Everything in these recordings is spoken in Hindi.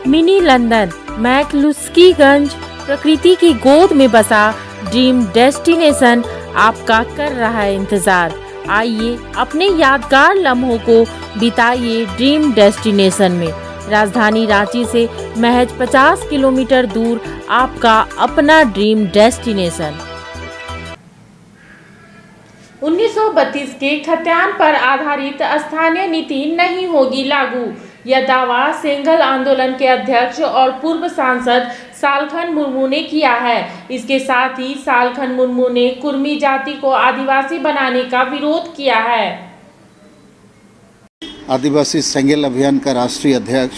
मिनी लंदन मैक्लुस्कीगंज प्रकृति की गोद में बसा ड्रीम डेस्टिनेशन आपका कर रहा है इंतजार। आइए अपने यादगार लम्हों को बिताइए ड्रीम डेस्टिनेशन में। राजधानी रांची से महज 50 किलोमीटर दूर आपका अपना ड्रीम डेस्टिनेशन। 1932 के खतियान पर आधारित स्थानीय नीति नहीं होगी लागू, यह दावा सेंगल आंदोलन के अध्यक्ष और पूर्व सांसद सालखन मुर्मू ने किया है। इसके साथ ही सालखन मुर्मू ने कुर्मी जाति को आदिवासी बनाने का विरोध किया है। आदिवासी सेंगेल अभियान का राष्ट्रीय अध्यक्ष,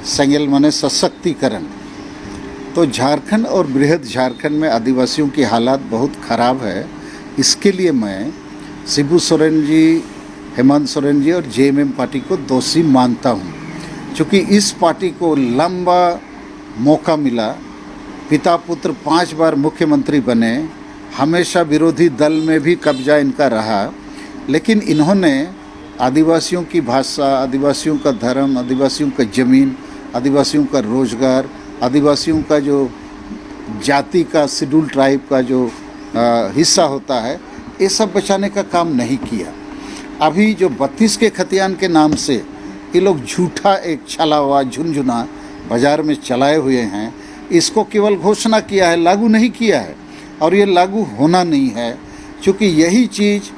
सेंगेल माने सशक्तिकरण। तो झारखंड और बृहद झारखंड में आदिवासियों की हालात बहुत ख़राब है। इसके लिए मैं शिबू सोरेन जी, हेमंत सोरेन जी और जेएमएम पार्टी को दोषी मानता हूँ, क्योंकि इस पार्टी को लंबा मौका मिला। पिता पुत्र 5 बार मुख्यमंत्री बने, हमेशा विरोधी दल में भी कब्जा इनका रहा, लेकिन इन्होंने आदिवासियों की भाषा, आदिवासियों का धर्म, आदिवासियों का ज़मीन, आदिवासियों का रोजगार, आदिवासियों का जो जाति का शेड्यूल ट्राइब का जो हिस्सा होता है, ये सब बचाने का काम नहीं किया। अभी जो 32 के खतियान के नाम से ये लोग झूठा एक छला हुआ झुनझुना बाज़ार में चलाए हुए हैं, इसको केवल घोषणा किया है, लागू नहीं किया है। और ये लागू होना नहीं है, क्योंकि यही चीज़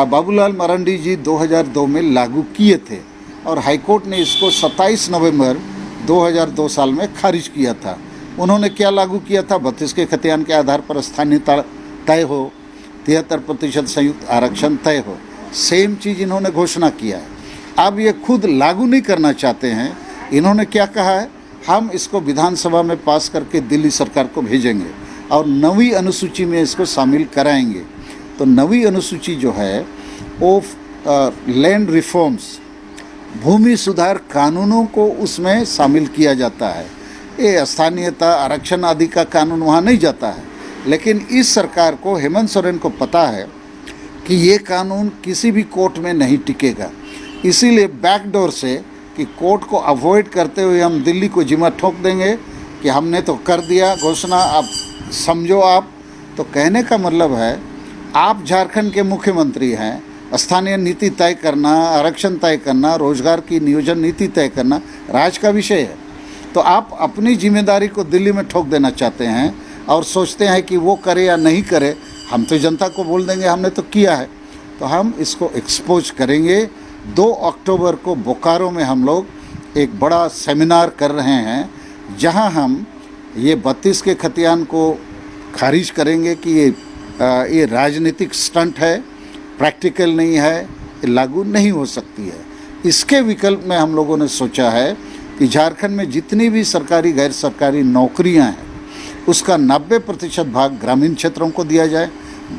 बाबूलाल मरांडी जी 2002 में लागू किए थे और हाईकोर्ट ने इसको 27 नवंबर 2002 साल में खारिज किया था। उन्होंने क्या लागू किया था? 32 के खतियान के आधार पर स्थानीयता तय हो, 73% संयुक्त आरक्षण तय हो। सेम चीज़ इन्होंने घोषणा किया है। अब ये खुद लागू नहीं करना चाहते हैं। इन्होंने क्या कहा है? हम इसको विधानसभा में पास करके दिल्ली सरकार को भेजेंगे और 9वीं अनुसूची में इसको शामिल कराएंगे। तो 9वीं अनुसूची जो है वो लैंड रिफॉर्म्स, भूमि सुधार कानूनों को उसमें शामिल किया जाता है। ये स्थानीयता आरक्षण आदि का कानून वहाँ नहीं जाता है। लेकिन इस सरकार को, हेमंत सोरेन को पता है कि ये कानून किसी भी कोर्ट में नहीं टिकेगा। इसीलिए बैकडोर से कि कोर्ट को अवॉइड करते हुए हम दिल्ली को जिम्मा ठोक देंगे कि हमने तो कर दिया घोषणा, अब समझो आप। तो कहने का मतलब है, आप झारखंड के मुख्यमंत्री हैं, स्थानीय नीति तय करना, आरक्षण तय करना, रोजगार की नियोजन नीति तय करना राज्य का विषय है। तो आप अपनी जिम्मेदारी को दिल्ली में ठोक देना चाहते हैं और सोचते हैं कि वो करे या नहीं करे, हम तो जनता को बोल देंगे हमने तो किया है। तो हम इसको एक्सपोज करेंगे। 2 अक्टूबर को बोकारो में हम लोग एक बड़ा सेमिनार कर रहे हैं, जहां हम ये 32 के खतियान को खारिज करेंगे कि ये राजनीतिक स्टंट है, प्रैक्टिकल नहीं है, ये लागू नहीं हो सकती है। इसके विकल्प में हम लोगों ने सोचा है कि झारखंड में जितनी भी सरकारी गैर सरकारी नौकरियां हैं, उसका 90% भाग ग्रामीण क्षेत्रों को दिया जाए,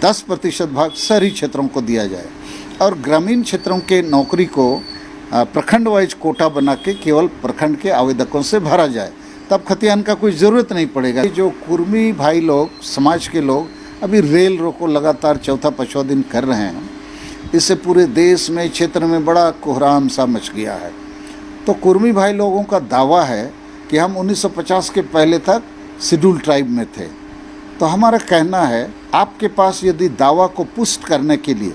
10% भाग शहरी क्षेत्रों को दिया जाए और ग्रामीण क्षेत्रों के नौकरी को प्रखंड वाइज कोटा बना के केवल प्रखंड के आवेदकों से भरा जाए। तब खतियान का कोई ज़रूरत नहीं पड़ेगा। जो कुर्मी भाई लोग, समाज के लोग अभी रेल रोको लगातार 4था-5वां दिन कर रहे हैं, इससे पूरे देश में, क्षेत्र में बड़ा कोहराम सा मच गया है। तो कुर्मी भाई लोगों का दावा है कि हम 1950 के पहले तक शेड्यूल ट्राइब में थे। तो हमारा कहना है, आपके पास यदि दावा को पुष्ट करने के लिए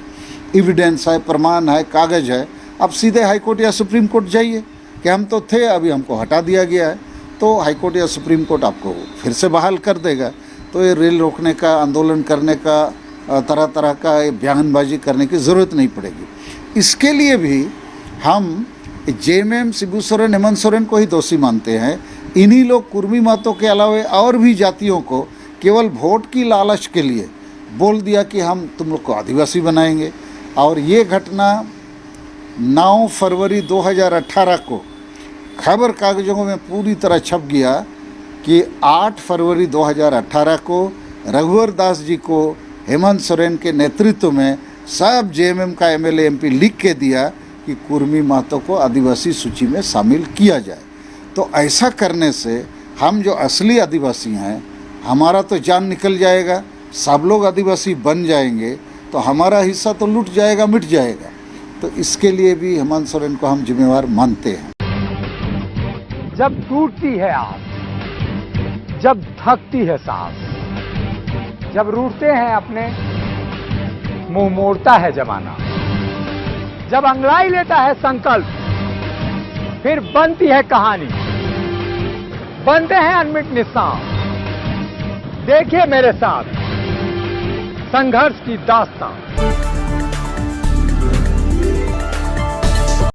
एविडेंस है, प्रमाण है, कागज़ है, आप सीधे हाईकोर्ट या सुप्रीम कोर्ट जाइए कि हम तो थे, अभी हमको हटा दिया गया है। तो हाईकोर्ट या सुप्रीम कोर्ट आपको फिर से बहाल कर देगा। तो ये रेल रोकने का, आंदोलन करने का, तरह तरह का बयानबाजी करने की ज़रूरत नहीं पड़ेगी। इसके लिए भी हम जेएमएम, शिबू सोरेन, हेमंत सोरेन को ही दोषी मानते हैं। इन्हीं लोग कुर्मी मातों के अलावा और भी जातियों को केवल वोट की लालच के लिए बोल दिया कि हम तुम लोग को आदिवासी बनाएंगे। और ये घटना 9 फरवरी 2018 को खबर कागज़ों में पूरी तरह छप गया कि 8 फरवरी 2018 को रघुवर दास जी को हेमंत सोरेन के नेतृत्व में सब जेएमएम का एमएलए एमपी लिख के दिया कि कुर्मी मातों को आदिवासी सूची में शामिल किया जाए। तो ऐसा करने से हम जो असली आदिवासी हैं, हमारा तो जान निकल जाएगा, सब लोग आदिवासी बन जाएंगे, तो हमारा हिस्सा तो लूट जाएगा, मिट जाएगा। तो इसके लिए भी हेमंत सोरेन को हम जिम्मेवार मानते हैं। जब टूटती है आस, जब थकती है सांस, जब रूठते हैं अपने, मुंह मोड़ता है जमाना, जब अंगड़ाई लेता है संकल्प, फिर बनती है कहानी, बनते हैं अनमिट निशान। देखिए मेरे साथ संघर्ष की दास्तां।